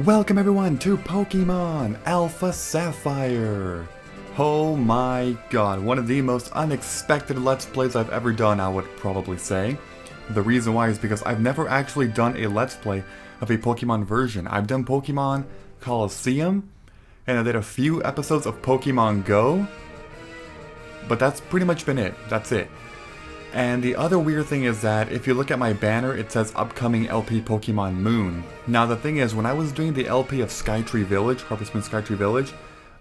Welcome everyone to Pokemon Alpha Sapphire! Oh my god, one of the most unexpected Let's Plays I've ever done, I would probably say. The reason why is because I've never actually done a Let's Play of a Pokemon version. I've done Pokemon Coliseum, and I did a few episodes of Pokemon Go, but that's pretty much been it. That's it. And the other weird thing is that if you look at my banner, it says upcoming LP Pokemon Moon. Now the thing is, when I was doing the LP of Skytree Village, Harvest Moon Skytree Village,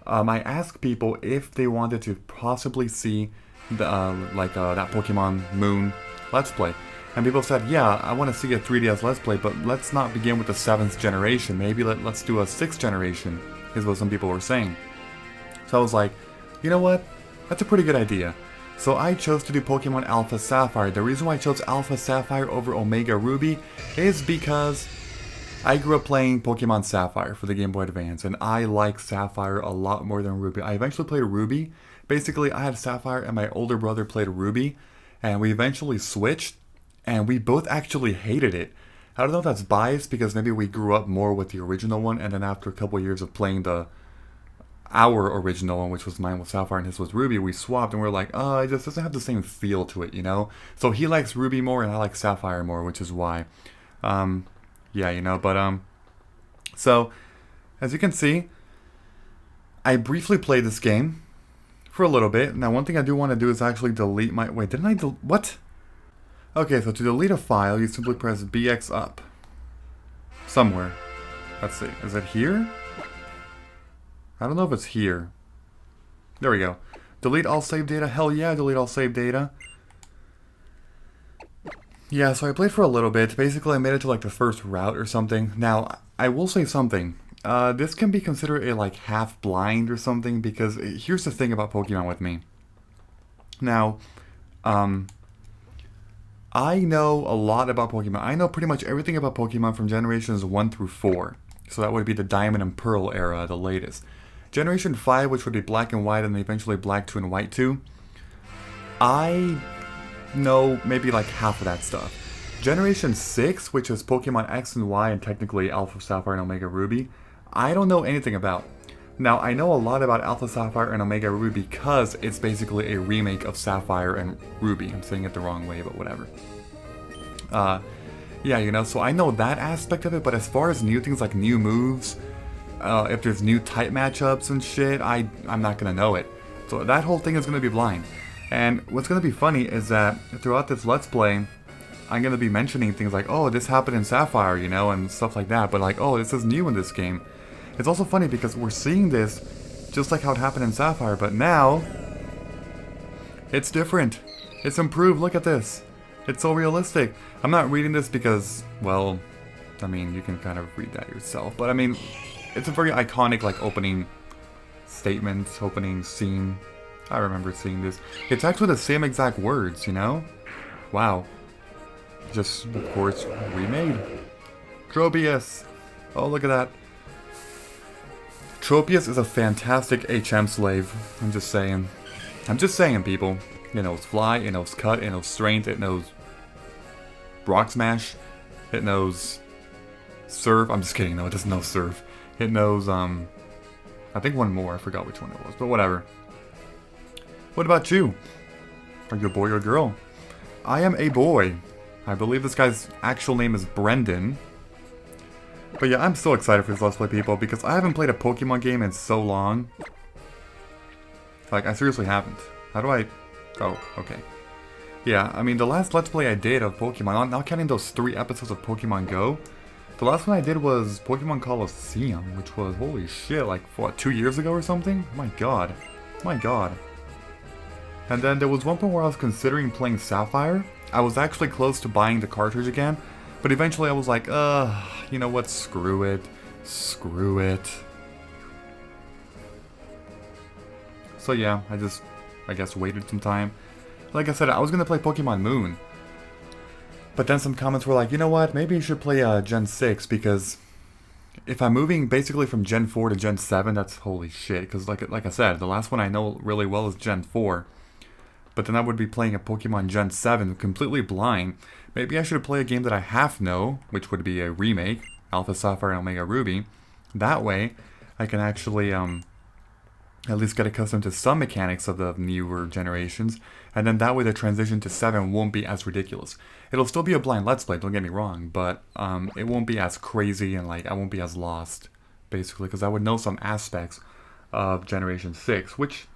I asked people if they wanted to possibly see the, that Pokemon Moon Let's Play. And people said, yeah, I want to see a 3DS Let's Play, but let's not begin with the 7th generation. Maybe let's do a 6th generation, is what some people were saying. So I was like, you know what? That's a pretty good idea. So I chose to do Pokemon Alpha Sapphire. The reason why I chose Alpha Sapphire over Omega Ruby is because I grew up playing Pokemon Sapphire for the Game Boy Advance, and I like Sapphire a lot more than Ruby. I eventually played Ruby. Basically, I had Sapphire and my older brother played Ruby, and we eventually switched, and we both actually hated it. I don't know if that's biased because maybe we grew up more with the original one, and then after a couple years of playing our original one, which was mine was Sapphire and his was Ruby, we swapped and we're like, oh, it just doesn't have the same feel to it, you know? So he likes Ruby more and I like Sapphire more, which is why. Yeah, you know, but, so, as you can see, I briefly played this game for a little bit. Now, one thing I do want to do is actually delete my, wait, didn't I what? Okay, so to delete a file, you simply press BX up. Somewhere. Let's see, is it here? I don't know if it's here. There we go. Delete all save data. Hell yeah, delete all save data. Yeah, so I played for a little bit. Basically, I made it to like the first route or something. Now, I will say something. This can be considered a like half blind or something because here's the thing about Pokemon with me. Now, I know a lot about Pokemon. I know pretty much everything about Pokemon from generations 1 through 4. So that would be the Diamond and Pearl era, the latest. Generation 5, which would be Black and White, and then eventually Black 2 and White 2, I know maybe like half of that stuff. Generation 6, which is Pokemon X and Y, and technically Alpha Sapphire and Omega Ruby, I don't know anything about. Now, I know a lot about Alpha Sapphire and Omega Ruby because it's basically a remake of Sapphire and Ruby. I'm saying it the wrong way, but whatever. Yeah, you know, so I know that aspect of it, but as far as new things like new moves, if there's new type matchups and shit, I'm not gonna know it. So that whole thing is gonna be blind. And what's gonna be funny is that throughout this Let's Play, I'm gonna be mentioning things like, oh, this happened in Sapphire, you know, and stuff like that, but like, oh, this is new in this game. It's also funny because we're seeing this just like how it happened in Sapphire, but now, it's different. It's improved, look at this. It's so realistic. I'm not reading this because, well, I mean, you can kind of read that yourself. But I mean, it's a very iconic, like, opening statement, opening scene. I remember seeing this. It's actually the same exact words, you know? Wow. Just, of course, remade. Tropius. Oh, look at that. Tropius is a fantastic HM slave. I'm just saying. I'm just saying, people. It knows Fly, it knows Cut, it knows Strength, it knows Rock Smash, it knows Surf. I'm just kidding, no, it doesn't know Surf. It knows, I think one more, I forgot which one it was, but whatever. What about you? Are you a boy or a girl? I am a boy. I believe this guy's actual name is Brendan. But yeah, I'm so excited for this Let's Play, people, because I haven't played a Pokemon game in so long. Like, I seriously haven't. How do I... Oh, okay. Yeah, I mean, the last Let's Play I did of Pokemon, not counting those 3 episodes of Pokemon Go, the last one I did was Pokemon Coliseum, which was, holy shit, like, what, 2 years ago or something? My god. My god. And then there was one point where I was considering playing Sapphire. I was actually close to buying the cartridge again, but eventually I was like, you know what, screw it. Screw it. So yeah, I guess waited some time. Like I said, I was gonna play Pokemon Moon. But then some comments were like, you know what, maybe you should play Gen 6, because if I'm moving basically from Gen 4 to Gen 7, that's holy shit. Because like I said, the last one I know really well is Gen 4. But then I would be playing a Pokemon Gen 7 completely blind. Maybe I should play a game that I half know, which would be a remake, Alpha Sapphire and Omega Ruby. That way, I can actually at least get accustomed to some mechanics of the newer generations, and then that way the transition to 7 won't be as ridiculous. It'll still be a blind Let's Play, don't get me wrong, but it won't be as crazy and like I won't be as lost, basically, because I would know some aspects of Generation 6, which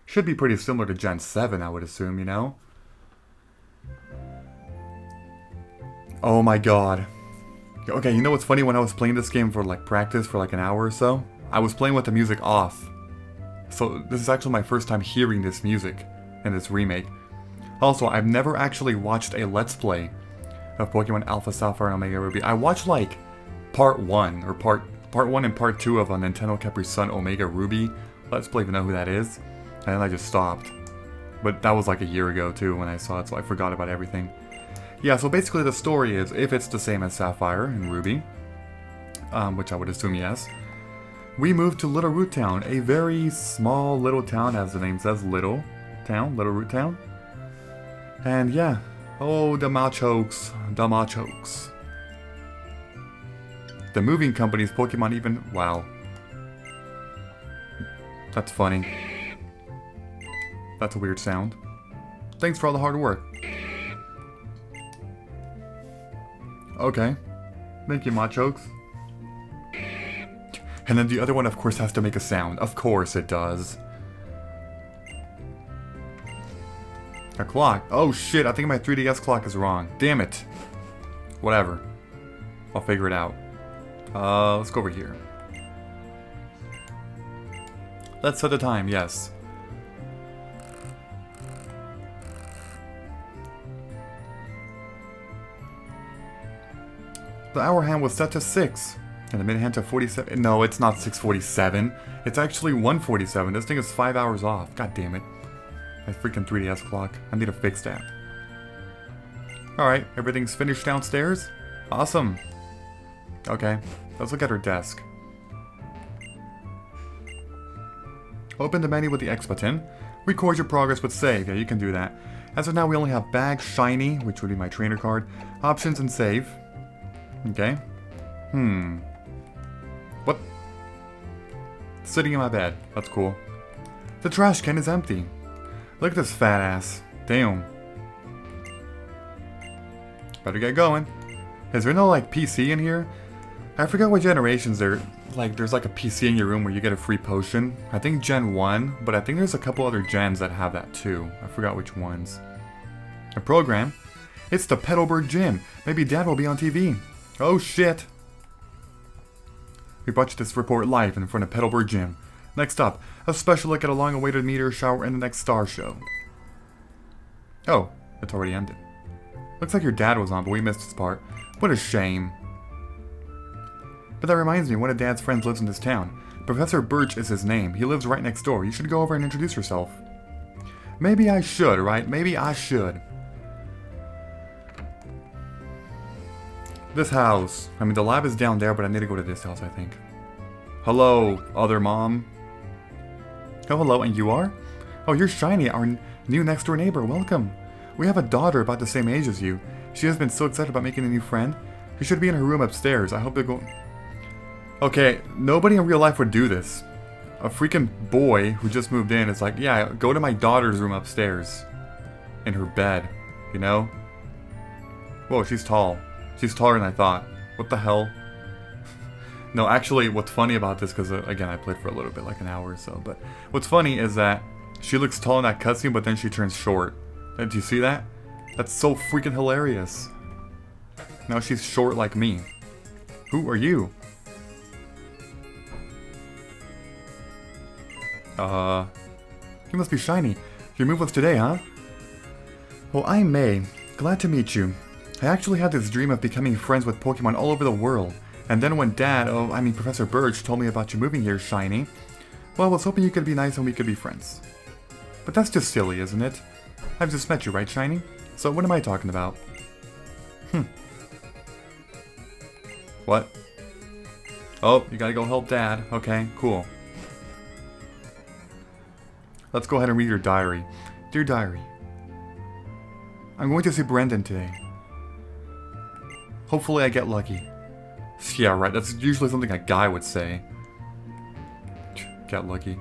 should be pretty similar to Gen 7, I would assume, you know? Oh my god. Okay, you know what's funny? When I was playing this game for like practice for like an hour or so, I was playing with the music off. So this is actually my first time hearing this music in this remake. Also, I've never actually watched a Let's Play of Pokemon Alpha Sapphire and Omega Ruby. I watched like part 1 or part 1 and part 2 of a Nintendo Capri Sun Omega Ruby Let's Play, if you know who that is. And then I just stopped. But that was like a year ago too when I saw it, so I forgot about everything. Yeah, so basically the story is, if it's the same as Sapphire and Ruby, which I would assume yes, we moved to Little Root Town, a very small little town, as the name says, Little Root Town. And yeah, oh, the Machokes. The moving company's Pokemon even, wow. That's funny. That's a weird sound. Thanks for all the hard work. Okay. Thank you, Machokes. And then the other one, of course, has to make a sound. Of course it does. A clock. Oh shit, I think my 3DS clock is wrong. Damn it. Whatever. I'll figure it out. Let's go over here. Let's set the time, yes. The hour hand was set to 6. And the minute hand to 47. No, it's not 6:47. It's actually 1:47. This thing is 5 hours off. God damn it. My freaking 3DS clock. I need to fix that. Alright, everything's finished downstairs? Awesome. Okay, let's look at her desk. Open the menu with the X button. Record your progress with save. Yeah, you can do that. As of now, we only have bag, shiny, which would be my trainer card, options, and save. Okay. What? Sitting in my bed. That's cool. The trash can is empty. Look at this fat ass. Damn. Better get going. Is there no like PC in here? I forgot what generations there. Like there's like a PC in your room where you get a free potion. I think Gen 1, but I think there's a couple other gens that have that too. I forgot which ones. A program. It's the Petalburg Gym. Maybe Dad will be on TV. Oh shit. We brought you this report live in front of Petalburg Gym. Next up, a special look at a long-awaited meteor shower and the next star show. Oh, it's already ended. Looks like your dad was on, but we missed his part. What a shame. But that reminds me, one of Dad's friends lives in this town. Professor Birch is his name. He lives right next door. You should go over and introduce yourself. Maybe I should, right? Maybe I should. This house. I mean, the lab is down there, but I need to go to this house, I think. Hello, other mom. Oh, hello, and you are? Oh, you're Shiny, our new next-door neighbor. Welcome. We have a daughter about the same age as you. She has been so excited about making a new friend. You should be in her room upstairs. I hope they're going... Okay, nobody in real life would do this. A freaking boy who just moved in is like, yeah, go to my daughter's room upstairs. In her bed, you know? Whoa, she's tall. She's taller than I thought. What the hell? No, actually, what's funny about this, because again, I played for a little bit, like an hour or so, but what's funny is that she looks tall in that cutscene, but then she turns short. Did you see that? That's so freaking hilarious. Now she's short like me. Who are you? You must be Shiny. Your move was today, huh? Well, I'm May. Glad to meet you. I actually had this dream of becoming friends with Pokemon all over the world. And then when Professor Birch told me about you moving here, Shiny, well, I was hoping you could be nice and we could be friends. But that's just silly, isn't it? I've just met you, right, Shiny? So what am I talking about? What? Oh, you gotta go help Dad. Okay, cool. Let's go ahead and read your diary. Dear Diary, I'm going to see Brendan today. Hopefully I get lucky. Yeah, right, that's usually something a guy would say. Get lucky.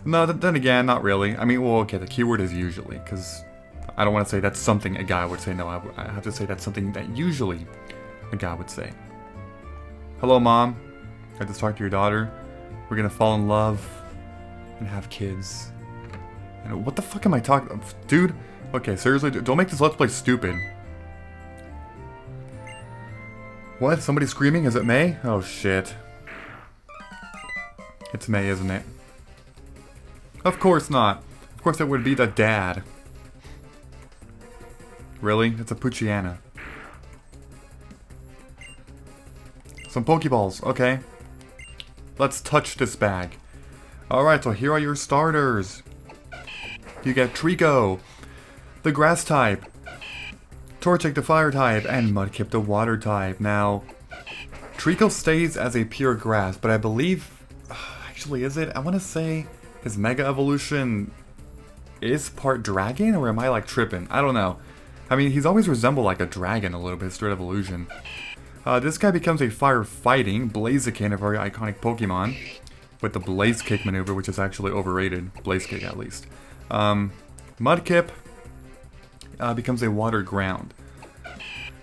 No, then again, not really. I mean, well, okay, the keyword is usually, because I don't want to say that's something a guy would say. No, I have to say that's something that usually a guy would say. Hello, Mom. I just talked to your daughter. We're gonna fall in love and have kids. And what the fuck am I talking? Dude, okay, seriously, don't make this Let's Play stupid. What? Somebody screaming? Is it May? Oh, shit. It's May, isn't it? Of course not. Of course it would be the dad. Really? It's a Poochyena. Some Pokeballs, okay. Let's touch this bag. Alright, so here are your starters. You get Trico, the grass type, Torchic the fire type, and Mudkip the water type. Now, Trico stays as a pure grass, but I believe... Actually, is it? I want to say his Mega Evolution is part dragon, or am I like tripping? I don't know. I mean, he's always resembled like a dragon a little bit, straight evolution. This guy becomes a fire-fighting Blaziken, a very iconic Pokemon, with the Blaze Kick maneuver, which is actually overrated. Blaze Kick, at least. Mudkip becomes a water ground.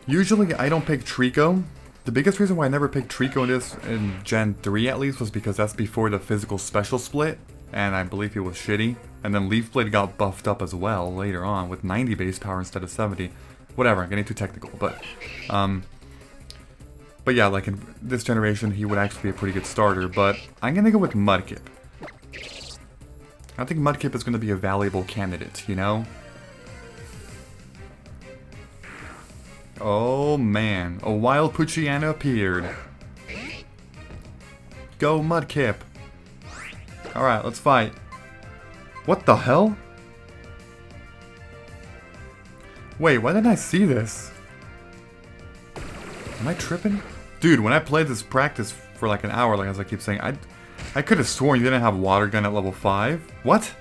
Usually, I don't pick Trico. The biggest reason why I never picked Trico in Gen 3 at least was because that's before the physical special split, and I believe he was shitty. And then Leaf Blade got buffed up as well later on with 90 base power instead of 70. Whatever, I'm getting too technical, but yeah, like in this generation, he would actually be a pretty good starter, but I'm gonna go with Mudkip. I think Mudkip is gonna be a valuable candidate, you know? Oh man, a wild Poochyena appeared. Go Mudkip. Alright, let's fight. What the hell? Wait, why didn't I see this? Am I tripping? Dude, when I played this practice for like an hour, like as I keep saying, I could have sworn you didn't have Water Gun at level 5. What?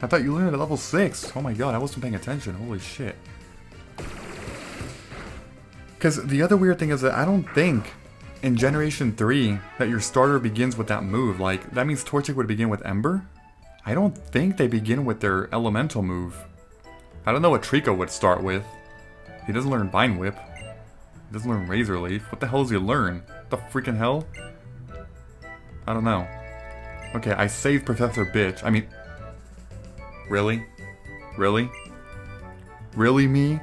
I thought you learned it at level 6. Oh my god, I wasn't paying attention. Holy shit. Because the other weird thing is that I don't think in Generation 3 that your starter begins with that move. Like, that means Torchic would begin with Ember? I don't think they begin with their elemental move. I don't know what Trico would start with. He doesn't learn Vine Whip. He doesn't learn Razor Leaf. What the hell does he learn? What the freaking hell? I don't know. Okay, I saved Professor Bitch. I mean... Really? Really? Really, me?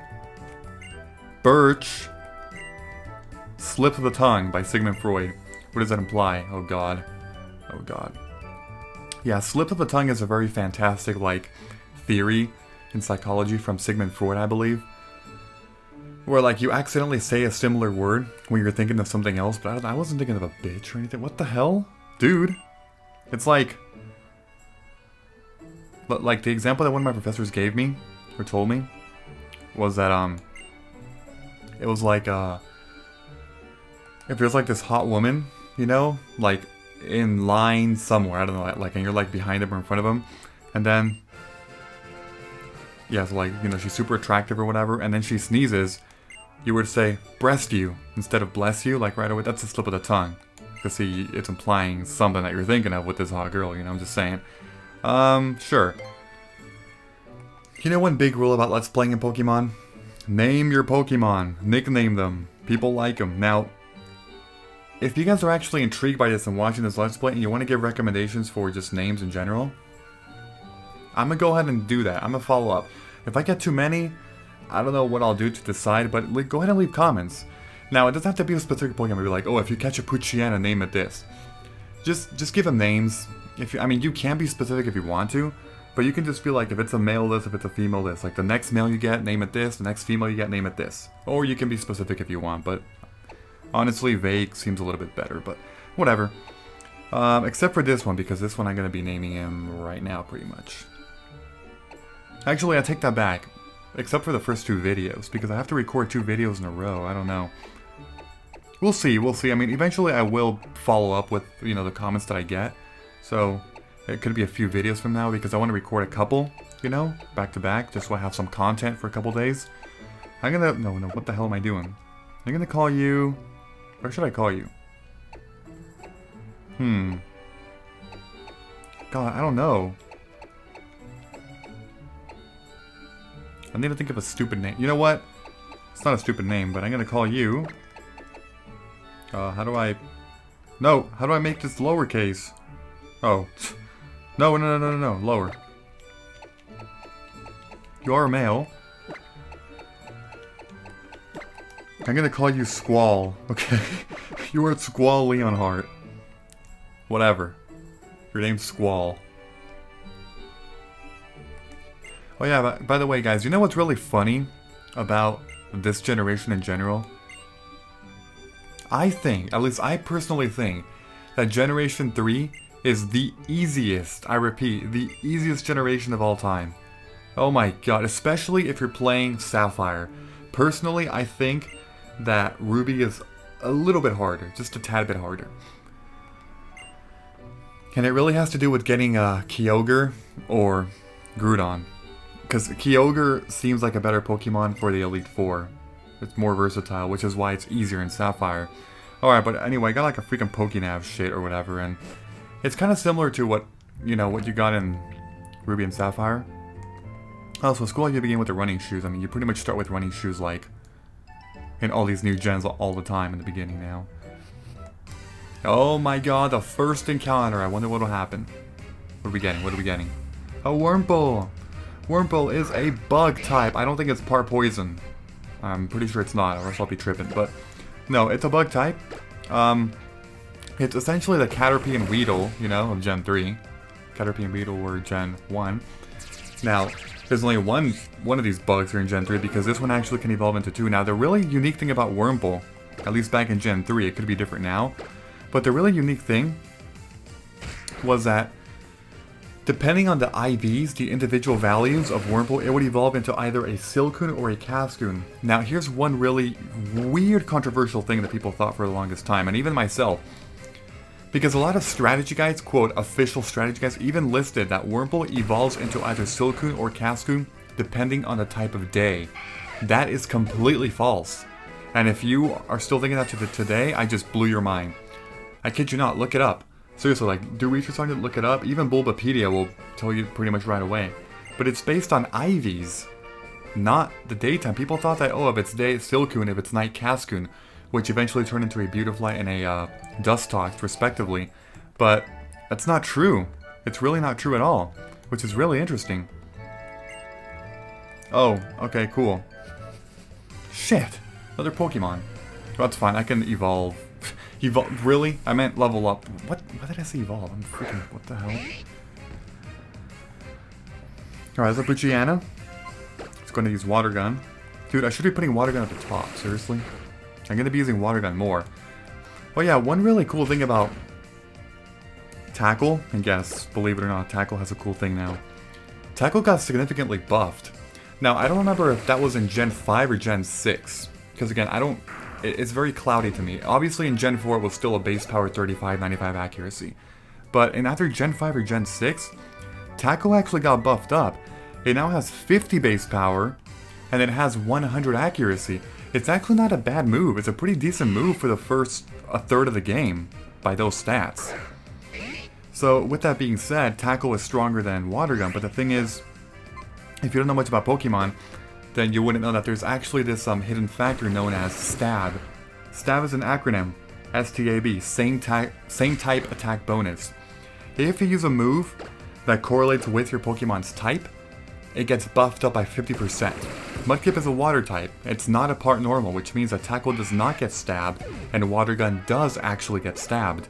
Birch. Slip of the Tongue by Sigmund Freud. What does that imply? Oh god. Oh god. Yeah, slip of the tongue is a very fantastic, like, theory in psychology from Sigmund Freud, I believe. Where, like, you accidentally say a similar word when you're thinking of something else, but I wasn't thinking of a bitch or anything. What the hell? Dude. It's like... Like, the example that one of my professors gave me, or told me, was that, it was like, if there's, like, this hot woman, you know? Like, in line somewhere, I don't know, like, and you're, like, behind him or in front of him, and then... Yeah, so, like, you know, she's super attractive or whatever, and then she sneezes, you would say, breast you, instead of bless you, like, right away. That's a slip of the tongue. Because, see, it's implying something that you're thinking of with this hot girl, you know, I'm just saying. Sure. You know one big rule about Let's Playing in Pokemon? Name your Pokemon. Nickname them. People like them. Now, if you guys are actually intrigued by this and watching this Let's Play and you want to give recommendations for just names in general, I'm going to go ahead and do that. I'm going to follow up. If I get too many, I don't know what I'll do to decide, but go ahead and leave comments. Now, it doesn't have to be a specific Pokemon. Be like, oh, if you catch a Poochyena, name it this. Just give them names. I mean, you can be specific if you want to, but you can just be like, if it's a male this, if it's a female this. Like, the next male you get, name it this. The next female you get, name it this. Or you can be specific if you want, but honestly, vague seems a little bit better, but whatever. Except for this one, because this one I'm going to be naming him right now, pretty much. Actually, I take that back. Except for the first 2 videos, because I have to record 2 videos in a row. I don't know. We'll see, we'll see. I mean, eventually I will follow up with, you know, the comments that I get. So, it could be a few videos from now, because I want to record a couple, you know, back to back, just so I have some content for a couple days. I'm gonna... No, what the hell am I doing? I'm gonna call you... What should I call you? God, I don't know. I need to think of a stupid name. You know what? It's not a stupid name, but I'm gonna call you... how do I... No! How do I make this lowercase? Oh. No, no, no, no, no, no. Lower. You are a male. I'm gonna call you Squall, okay? You are Squall Leonhardt. Whatever. Your name's Squall. Oh yeah, by the way guys, you know what's really funny about this generation in general? I think, at least I personally think, that Generation 3 is the easiest, I repeat, the easiest generation of all time. Oh my god, especially if you're playing Sapphire. Personally, I think that Ruby is a little bit harder, just a tad bit harder. And it really has to do with getting Kyogre or Groudon. Because Kyogre seems like a better Pokemon for the Elite Four. It's more versatile, which is why it's easier in Sapphire. Alright, but anyway, I got like a freaking Pokenav shit or whatever, and it's kind of similar to what, you know, what you got in Ruby and Sapphire. Also, Squall, you begin with the running shoes. I mean, you pretty much start with running shoes like in all these new gens all the time in the beginning now. Oh my god, the first encounter. I wonder what'll happen. What are we getting? What are we getting? A Wurmple! Wurmple is a bug type. I don't think it's part poison. I'm pretty sure it's not, or else I'll be tripping. But no, it's a bug type. It's essentially the Caterpie and Weedle, you know, of Gen 3. Caterpie and Weedle were Gen 1. Now, there's only one of these bugs here in Gen 3 because this one actually can evolve into 2. Now, the really unique thing about Wurmple, at least back in Gen 3, it could be different now, but the really unique thing was that depending on the IVs, the individual values of Wurmple, it would evolve into either a Silcoon or a Cascoon. Now, here's one really weird, controversial thing that people thought for the longest time, and even myself. Because a lot of strategy guides, quote, official strategy guides, even listed that Wurmple evolves into either Silcoon or Cascoon, depending on the type of day. That is completely false. And if you are still thinking that today, I just blew your mind. I kid you not, look it up. Seriously, like, do research on it, look it up. Even Bulbapedia will tell you pretty much right away. But it's based on IVs, not the daytime. People thought that, oh, if it's day, it's Silcoon, if it's night, Cascoon, which eventually turned into a Beautifly and a Dustox, respectively. But that's not true. It's really not true at all, which is really interesting. Oh, okay, cool. Shit, another Pokemon. Well, that's fine, I can evolve. Evolve? Really? I meant level up. What did I say evolve? I'm freaking... What the hell? Alright, there's a Buchiana. It's going to use Water Gun. Dude, I should be putting Water Gun at the top. Seriously? I'm going to be using Water Gun more. Oh yeah, one really cool thing about Tackle, and yes, believe it or not, Tackle has a cool thing now. Tackle got significantly buffed. Now, I don't remember if that was in Gen 5 or Gen 6. Because again, it's very cloudy to me. Obviously in Gen 4 it was still a base power 35, 95 accuracy. But in either Gen 5 or Gen 6, Tackle actually got buffed up. It now has 50 base power, and it has 100 accuracy. It's actually not a bad move. It's a pretty decent move for the first third of the game, by those stats. So with that being said, Tackle is stronger than Water Gun, but the thing is, if you don't know much about Pokemon, then you wouldn't know that there's actually this hidden factor known as Stab. Stab is an acronym, S-T-A-B, same type attack bonus. If you use a move that correlates with your Pokemon's type, it gets buffed up by 50%. Mudkip is a water type. It's not a part normal, which means that Tackle does not get stabbed, and Water Gun does actually get stabbed.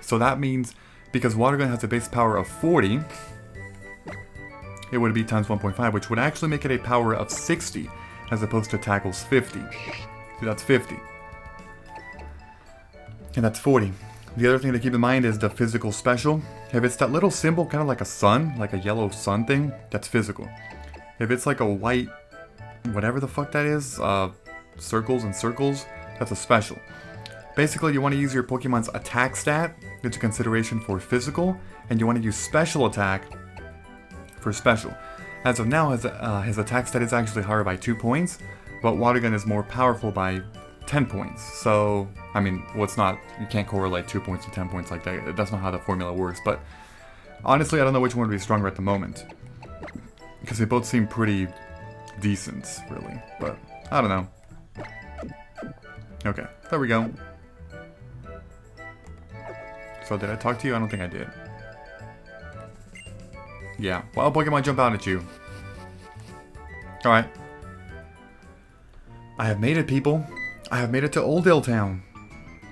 So that means, because Water Gun has a base power of 40, it would be times 1.5, which would actually make it a power of 60, as opposed to Tackle's 50. See, that's 50. And that's 40. The other thing to keep in mind is the physical special. If it's that little symbol, kind of like a sun, like a yellow sun thing, that's physical. If it's like a white, whatever the fuck that is, circles and circles, that's a special. Basically, you want to use your Pokemon's attack stat into consideration for physical, and you want to use special attack for special. As of now, his attack stat is actually higher by 2 points, but Water Gun is more powerful by 10 points. So I mean, well, it's not, you can't correlate 2 points to 10 points like that. That's not how the formula works, but honestly, I don't know which one would be stronger at the moment. Because they both seem pretty decent, really. But, I don't know. Okay, there we go. So did I talk to you? I don't think I did. Yeah, wild Pokemon jump out at you. Alright. I have made it, people. I have made it to Oldale Town.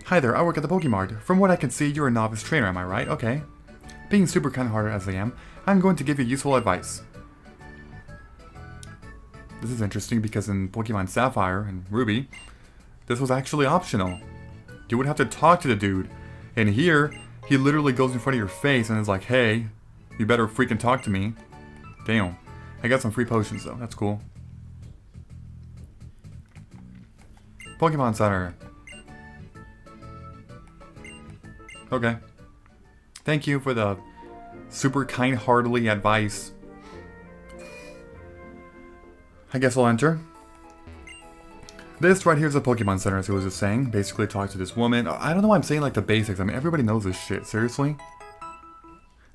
Hi there, I work at the Pokemart. From what I can see, you're a novice trainer, am I right? Okay. Being super kind-hearted as I am, I'm going to give you useful advice. This is interesting because in Pokemon Sapphire and Ruby, this was actually optional. You would have to talk to the dude. And here, he literally goes in front of your face and is like, hey, you better freaking talk to me. Damn. I got some free potions though, that's cool. Pokemon Center. Okay. Thank you for the super kind-heartedly advice. I guess I'll enter. This right here is a Pokemon Center, as he was just saying. Basically talk to this woman. I don't know why I'm saying like the basics. I mean, everybody knows this shit. Seriously?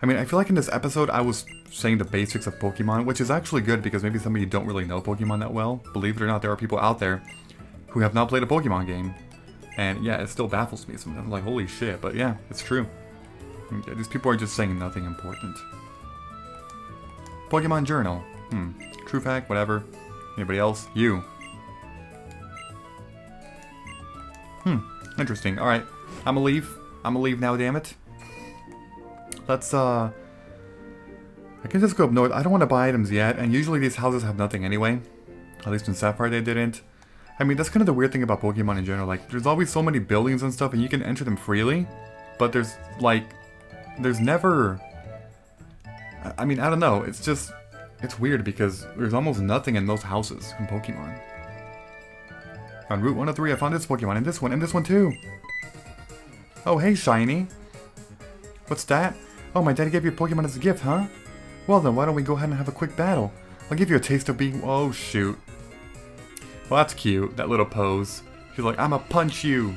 I mean, I feel like in this episode I was saying the basics of Pokemon, which is actually good because maybe some of you don't really know Pokemon that well. Believe it or not, there are people out there who have not played a Pokemon game. And yeah, it still baffles me sometimes. I'm like, holy shit. But yeah, it's true. Yeah, these people are just saying nothing important. Pokemon Journal. True fact, whatever. Anybody else? You. Interesting. Alright. I'ma leave. I'ma leave now, damn it. Let's, I can just go up north. I don't want to buy items yet, and usually these houses have nothing anyway. At least in Sapphire they didn't. I mean, that's kind of the weird thing about Pokemon in general. Like, there's always so many buildings and stuff, and you can enter them freely. But there's, like, there's never... I mean, I don't know. It's just... It's weird because there's almost nothing in those houses in Pokemon. On Route 103, I found this Pokemon, and this one too. Oh, hey, Shiny. What's that? Oh, my daddy gave you a Pokemon as a gift, huh? Well then, why don't we go ahead and have a quick battle? I'll give you a taste of being... Oh, shoot. Well, that's cute, that little pose. She's like, I'ma punch you.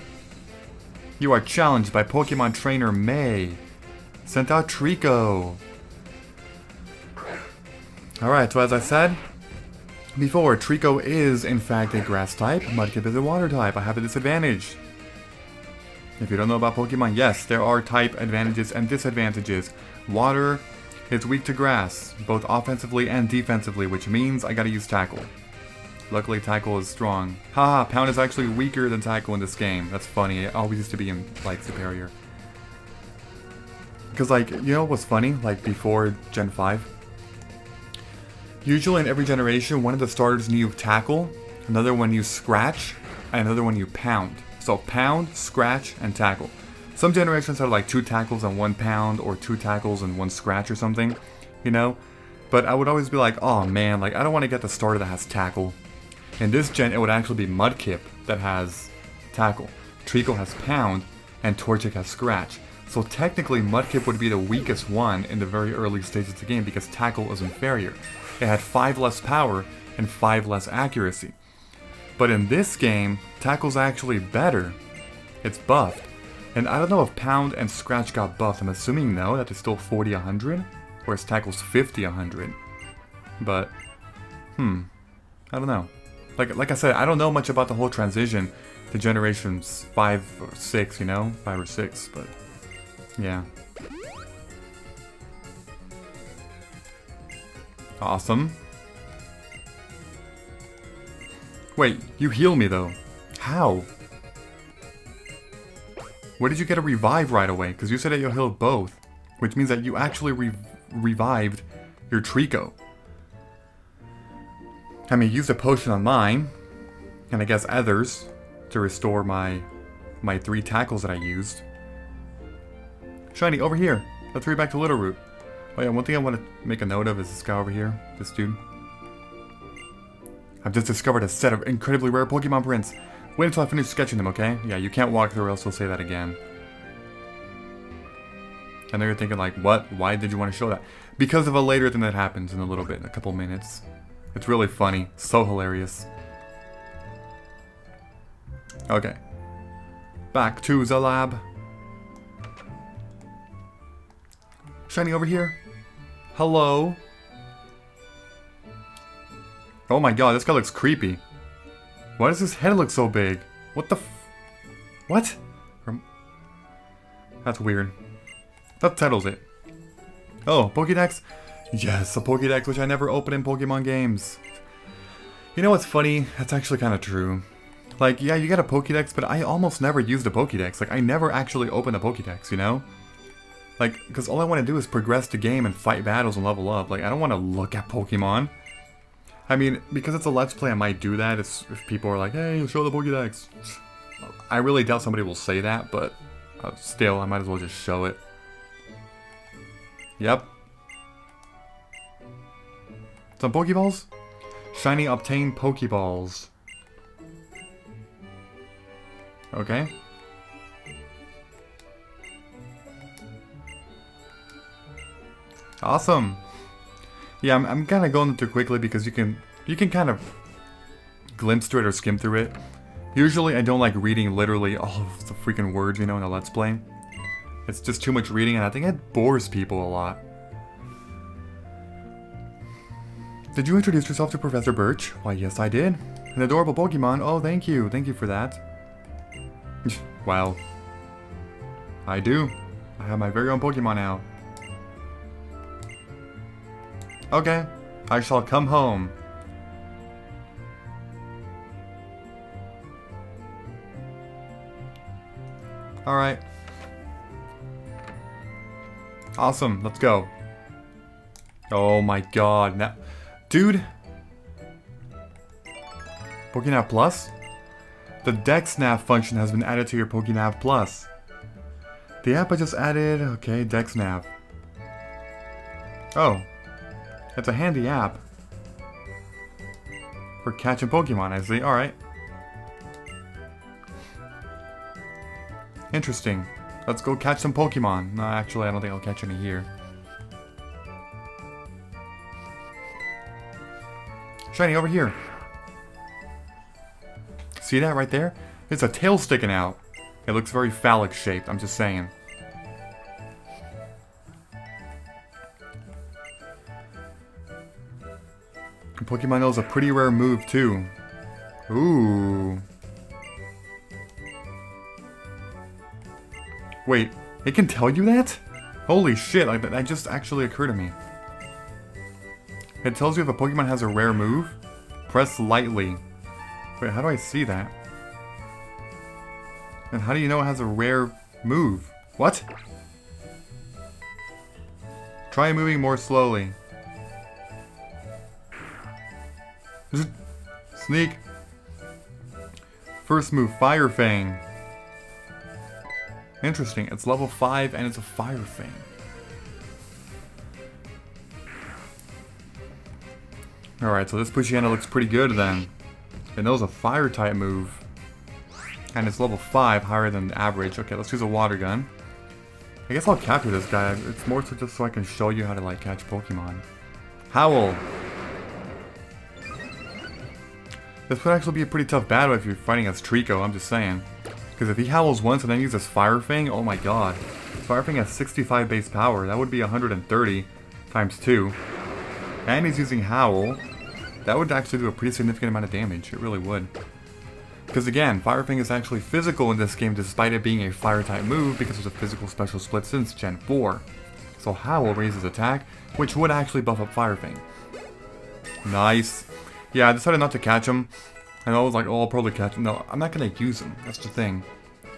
You are challenged by Pokemon Trainer May. Sent out Trico. Alright, so as I said before, Trico is in fact a grass type, Mudkip is a water type. I have a disadvantage. If you don't know about Pokemon, yes, there are type advantages and disadvantages. Water is weak to grass, both offensively and defensively, which means I gotta use Tackle. Luckily, Tackle is strong. Haha, Pound is actually weaker than Tackle in this game. That's funny, it always used to be in, like, superior. Because, like, you know what's funny? Like, before Gen 5? Usually in every generation, one of the starters knew Tackle, another one used Scratch, and another one knew Pound. So Pound, Scratch, and Tackle. Some generations have like 2 Tackles and 1 Pound, or 2 Tackles and 1 Scratch or something, you know? But I would always be like, oh man, like I don't want to get the starter that has Tackle. In this gen, it would actually be Mudkip that has Tackle. Trico has Pound, and Torchic has Scratch. So technically, Mudkip would be the weakest one in the very early stages of the game because Tackle is inferior. It had 5 less power and 5 less accuracy. But in this game, Tackle's actually better. It's buffed. And I don't know if Pound and Scratch got buffed. I'm assuming no, that is still 40-100. Whereas Tackle's 50-100. But, I don't know. Like I said, I don't know much about the whole transition to generations 5 or 6, you know? 5 or 6, but yeah. Awesome. Wait, you heal me though. How? Where did you get a revive right away? Because you said that you'll heal both. Which means that you actually revived your Trico. I mean, used a potion on mine. And I guess others. To restore my 3 tackles that I used. Shiny, over here. Let's hurry back to Little Root. Oh yeah, one thing I want to make a note of is this guy over here. This dude. I've just discovered a set of incredibly rare Pokemon prints. Wait until I finish sketching them, okay? Yeah, you can't walk through or else he'll say that again. I know you're thinking like, what? Why did you want to show that? Because of a later thing that happens in a little bit, in a couple minutes. It's really funny. So hilarious. Okay. Back to the lab. Shiny over here. Hello. Oh my god, this guy looks creepy. Why does his head look so big? What the what? That's weird. That settles it. Oh, Pokédex? Yes, a Pokédex which I never open in Pokemon games. You know what's funny? That's actually kind of true. Like, yeah, you get a Pokédex, but I almost never used a Pokédex. Like, I never actually opened a Pokédex, you know? Like, because all I want to do is progress the game and fight battles and level up. Like, I don't want to look at Pokemon. I mean, because it's a Let's Play, I might do that if people are like, hey, show the Pokédex. I really doubt somebody will say that, but still, I might as well just show it. Yep. Some Pokeballs? Shiny obtain Pokeballs. Okay. Awesome. Yeah, I'm kind of going too quickly because you can kind of glimpse through it or skim through it. Usually I don't like reading literally all of the freaking words, you know, in a Let's Play. It's just too much reading and I think it bores people a lot. Did you introduce yourself to Professor Birch? Why, yes I did. An adorable Pokemon. Oh, thank you. Thank you for that. Wow. I do. I have my very own Pokemon now. Okay. I shall come home. Alright. Awesome. Let's go. Oh my god. Now, dude. Pokemon Plus? The DexNav function has been added to your Pokemon Plus. The app I just added, okay, DexNav. Oh. It's a handy app. For catching Pokemon, I see. Alright. Interesting. Let's go catch some Pokemon. No, actually, I don't think I'll catch any here. Shiny, over here. See that right there? It's a tail sticking out. It looks very phallic shaped, I'm just saying. Pokemon knows a pretty rare move too. Ooh. Wait, it can tell you that? Holy shit, like that just actually occurred to me. It tells you if a Pokemon has a rare move. Press lightly. Wait, how do I see that? And how do you know it has a rare move? What? Try moving more slowly. Sneak. First move, Fire Fang. Interesting, it's level 5 and it's a Fire Fang. Alright, so this Poochyena looks pretty good then. It knows a fire type move. And it's level 5, higher than the average. Okay, let's use a water gun. I guess I'll capture this guy. It's more so just so I can show you how to like catch Pokemon. Howl. This would actually be a pretty tough battle if you're fighting as Trico, I'm just saying. Because if he howls once and then uses Fire Fang, oh my god. Fire Fang has 65 base power, that would be 130 times 2. And he's using Howl. That would actually do a pretty significant amount of damage, it really would. Because again, Fire Fang is actually physical in this game despite it being a fire type move because it's a physical special split since Gen 4. So Howl raises attack, which would actually buff up Fire Fang. Nice. Yeah, I decided not to catch him. And I was like, oh, I'll probably catch him. No, I'm not going to use him. That's the thing.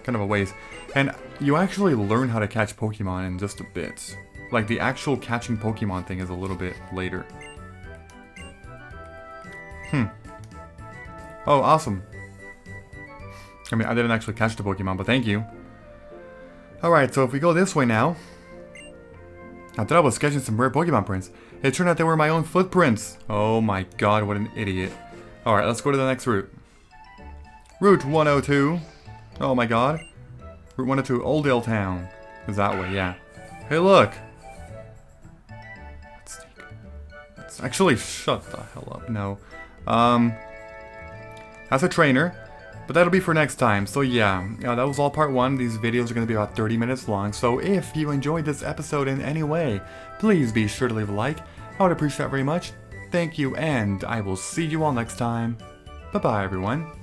Kind of a waste. And you actually learn how to catch Pokemon in just a bit. Like, the actual catching Pokemon thing is a little bit later. Oh, awesome. I mean, I didn't actually catch the Pokemon, but thank you. Alright, so if we go this way now. I thought I was sketching some rare Pokemon prints. It turned out they were my own footprints. Oh my god, what an idiot. Alright, let's go to the next route. Route 102. Oh my god. Route 102, Oldale Town. Is that way, yeah. Hey, look. Let's actually shut the hell up. No. As a trainer, But that'll be for next time. So yeah, that was all part 1. These videos are going to be about 30 minutes long. So if you enjoyed this episode in any way, please be sure to leave a like. I would appreciate that very much. Thank you, and I will see you all next time. Bye-bye, everyone.